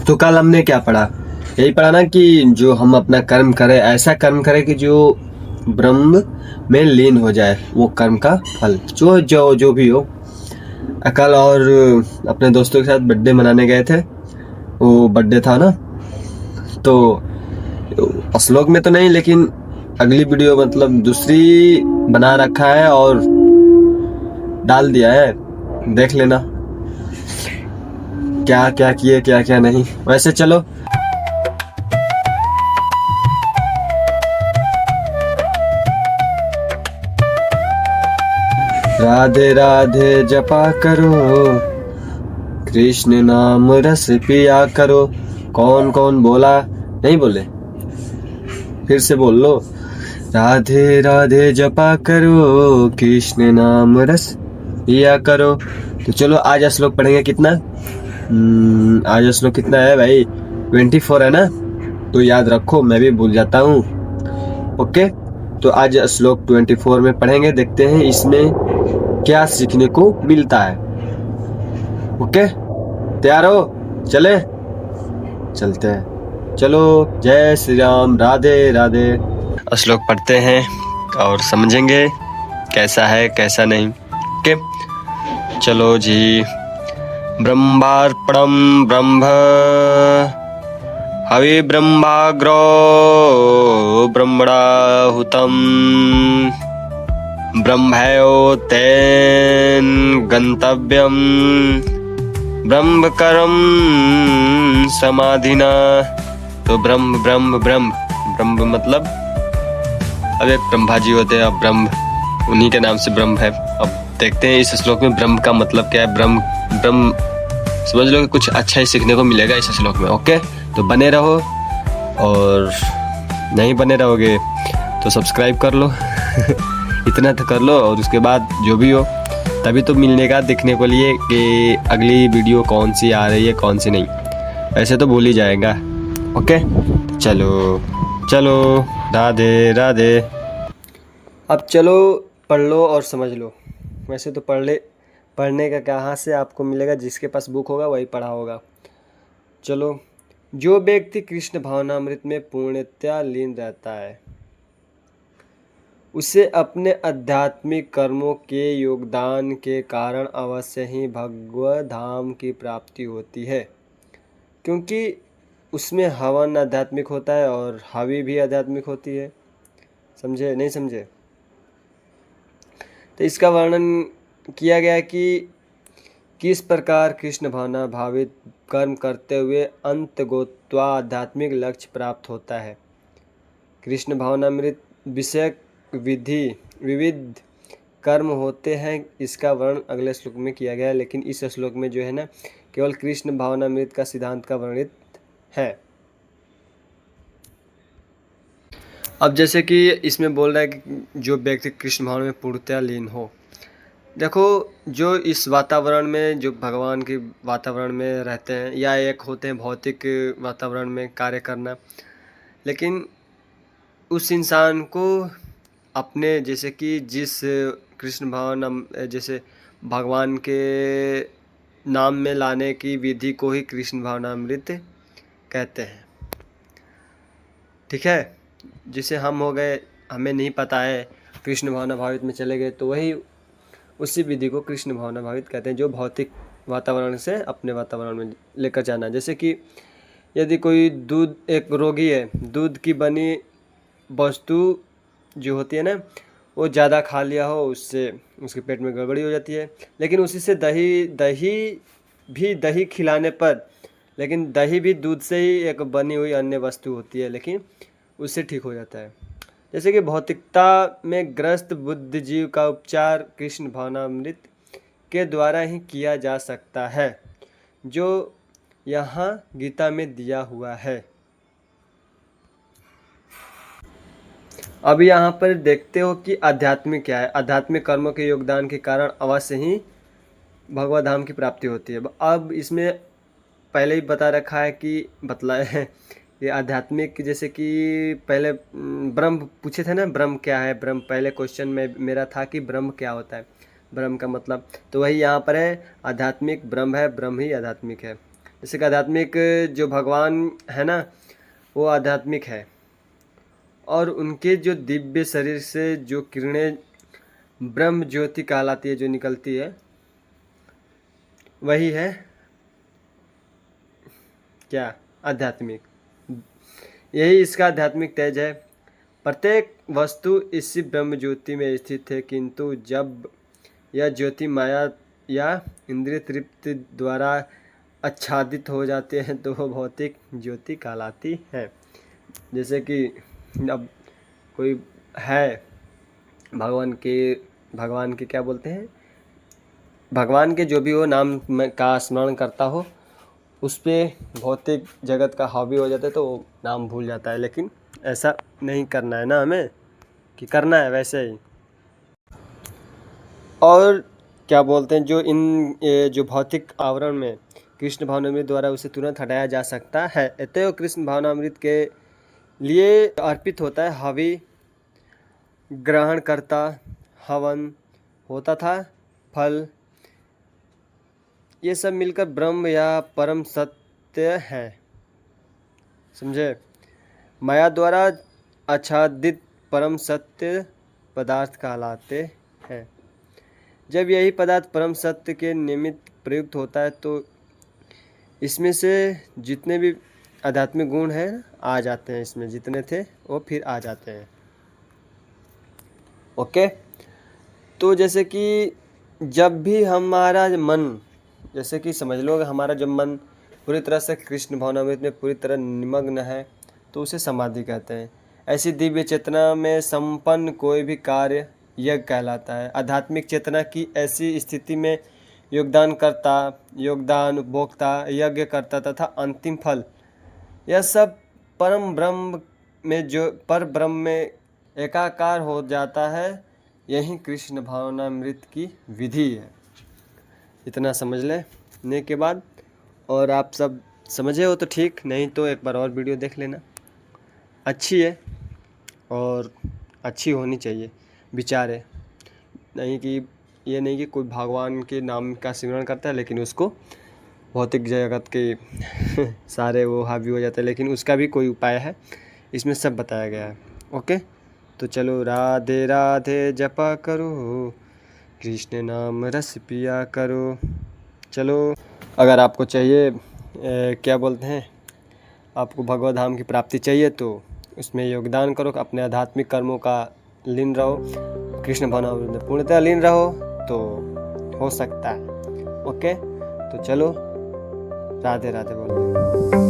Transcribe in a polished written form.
तो कल हमने क्या पढ़ा? यही पढ़ा ना कि जो हम अपना कर्म करें, ऐसा कर्म करें कि जो ब्रह्म में लीन हो जाए, वो कर्म का फल जो जो जो भी हो। कल और अपने दोस्तों के साथ बर्थडे मनाने गए थे, वो बर्थडे था ना, तो श्लोक में तो नहीं, लेकिन अगली वीडियो मतलब दूसरी बना रखा है और डाल दिया है, देख लेना क्या क्या किए क्या क्या नहीं। वैसे चलो, राधे राधे जपा करो, कृष्ण नाम रस पिया करो। कौन कौन बोला? नहीं बोले? फिर से बोल लो, राधे राधे जपा करो, कृष्ण नाम रस पिया करो। तो चलो आज श्लोक पढ़ेंगे। कितना आज श्लोक कितना है भाई? 24 है ना? तो याद रखो, मैं भी भूल जाता हूँ। ओके, तो आज श्लोक 24 में पढ़ेंगे, देखते हैं इसमें क्या सीखने को मिलता है। ओके, तैयार हो? चले चलते हैं, चलो। जय श्री राम, राधे राधे। श्लोक पढ़ते हैं और समझेंगे कैसा है कैसा नहीं। ओके, चलो जी। ब्रह्मार्पणं ब्रह्म हवि ब्रह्माग्रो ब्रह्मणाहुतं ब्रह्मयोतेन गंतव्यम ब्रह्मकरम समाधिना। तो ब्रह्म ब्रह्म ब्रह्म ब्रह्म मतलब अब एक ब्रह्मा जी होते हैं, अब ब्रह्म उन्हीं के नाम से ब्रह्म है। अब देखते हैं इस श्लोक में ब्रह्म का मतलब क्या है। ब्रह्म ब्रह्म समझ लो कि कुछ अच्छा ही सीखने को मिलेगा इस श्लोक में। ओके, तो बने रहो, और नहीं बने रहोगे तो सब्सक्राइब कर लो इतना तो कर लो, और उसके बाद जो भी हो तभी तो मिलने का देखने को लिए कि अगली वीडियो कौन सी आ रही है कौन सी नहीं। ऐसे तो भूल ही जाएगा। ओके, चलो चलो, राधे राधे। अब चलो पढ़ लो और समझ लो। वैसे तो पढ़ने का कहाँ से आपको मिलेगा? जिसके पास बुक होगा वही पढ़ा होगा। चलो, जो व्यक्ति कृष्ण भावनामृत में पूर्णतया लीन रहता है, उसे अपने आध्यात्मिक कर्मों के योगदान के कारण अवश्य ही भगवत धाम की प्राप्ति होती है। क्योंकि उसमें हवन आध्यात्मिक होता है और हवि भी आध्यात्मिक होती है। समझे नहीं समझे? तो इसका वर्णन किया गया कि किस प्रकार कृष्ण भावना भावित कर्म करते हुए अंत गोत्वा आध्यात्मिक लक्ष्य प्राप्त होता है। कृष्ण भावनामृत विषयक विविध कर्म होते हैं, इसका वर्णन अगले श्लोक में किया गया है। लेकिन इस श्लोक में जो है ना, केवल कृष्ण भावनामृत का सिद्धांत का वर्णित है। अब जैसे कि इसमें बोल रहा है कि जो व्यक्ति कृष्ण भावना में पूर्णतया लीन हो। देखो, जो इस वातावरण में, जो भगवान के वातावरण में रहते हैं, या एक होते हैं भौतिक वातावरण में कार्य करना, लेकिन उस इंसान को अपने जैसे कि जिस कृष्ण भावना जैसे भगवान के नाम में लाने की विधि को ही कृष्ण भावनामृत कहते हैं। ठीक है, जैसे हम हो गए, हमें नहीं पता है, कृष्ण भावना भावित में चले गए, तो वही उसी विधि को कृष्ण भावना भावित कहते हैं, जो भौतिक वातावरण से अपने वातावरण में लेकर जाना। जैसे कि यदि कोई दूध, एक रोगी है, दूध की बनी वस्तु जो होती है ना, वो ज़्यादा खा लिया हो, उससे उसके पेट में गड़बड़ी हो जाती है। लेकिन उसी से दही खिलाने पर, लेकिन दही भी दूध से ही एक बनी हुई अन्य वस्तु होती है, लेकिन उससे ठीक हो जाता है। जैसे कि भौतिकता में ग्रस्त बुद्ध जीव का उपचार कृष्ण भावनामृत के द्वारा ही किया जा सकता है, जो यहाँ गीता में दिया हुआ है। अब यहाँ पर देखते हो कि आध्यात्मिक क्या है। आध्यात्मिक कर्मों के योगदान के कारण अवश्य ही भगवत धाम की प्राप्ति होती है। अब इसमें पहले ही बता रखा है कि बतलाए हैं ये आध्यात्मिक, जैसे कि पहले ब्रह्म पूछे थे ना, ब्रह्म क्या है। ब्रह्म पहले क्वेश्चन में मेरा था कि ब्रह्म क्या होता है, ब्रह्म का मतलब, तो वही यहाँ पर है, आध्यात्मिक ब्रह्म है, ब्रह्म ही आध्यात्मिक है। जैसे कि आध्यात्मिक जो भगवान है ना, वो आध्यात्मिक है, और उनके जो दिव्य शरीर से जो किरणें ब्रह्म ज्योति कहलाती है, जो निकलती है, वही है क्या, आध्यात्मिक। यही इसका आध्यात्मिक तेज है। प्रत्येक वस्तु इसी ब्रह्म ज्योति में स्थित है, किंतु जब यह ज्योति माया या इंद्रिय तृप्ति द्वारा आच्छादित हो जाते हैं तो वह भौतिक ज्योति कहलाती है। जैसे कि अब कोई है भगवान के क्या बोलते हैं, भगवान के जो भी हो नाम का स्मरण करता हो, उस पर भौतिक जगत का हावी हो जाता है तो वो नाम भूल जाता है। लेकिन ऐसा नहीं करना है ना हमें, कि करना है वैसे ही। और क्या बोलते हैं, जो भौतिक आवरण में कृष्ण भावनामृत द्वारा उसे तुरंत हटाया जा सकता है। अतएव कृष्ण भावनामृत के लिए अर्पित होता है हवि, ग्रहण करता, हवन होता था, फल, ये सब मिलकर ब्रह्म या परम सत्य है। समझे? माया द्वारा आच्छादित परम सत्य पदार्थ कहलाते हैं। जब यही पदार्थ परम सत्य के निमित्त प्रयुक्त होता है तो इसमें से जितने भी आध्यात्मिक गुण हैं आ जाते हैं, इसमें जितने थे वो फिर आ जाते हैं। ओके, तो जैसे कि जब भी हमारा मन, जैसे कि समझ लो अगर हमारा जब मन पूरी तरह से कृष्ण भावनामृत में पूरी तरह निमग्न है तो उसे समाधि कहते हैं। ऐसी दिव्य चेतना में संपन्न कोई भी कार्य यज्ञ कहलाता है। आध्यात्मिक चेतना की ऐसी स्थिति में योगदानकर्ता, योगदान उपभोक्ता, यज्ञ करता तथा अंतिम फल, यह सब परम ब्रह्म में एकाकार हो जाता है। यही कृष्ण भावनामृत की विधि है। इतना समझ लेने के बाद, और आप सब समझे हो तो ठीक, नहीं तो एक बार और वीडियो देख लेना। अच्छी है और अच्छी होनी चाहिए, विचार है। नहीं कि ये नहीं कि कोई भगवान के नाम का सिमरन करता है लेकिन उसको भौतिक जगत के सारे वो हावी हो जाते हैं, लेकिन उसका भी कोई उपाय है, इसमें सब बताया गया है। ओके, तो चलो, राधे राधे जपा करो, कृष्ण नाम रस पिया करो। चलो, अगर आपको चाहिए क्या बोलते हैं, आपको भगवत धाम की प्राप्ति चाहिए तो उसमें योगदान करो, अपने आध्यात्मिक कर्मों का लीन रहो, कृष्ण भावनामृत में पूर्णतः लीन रहो तो हो सकता है। ओके, तो चलो, राधे राधे बोलो।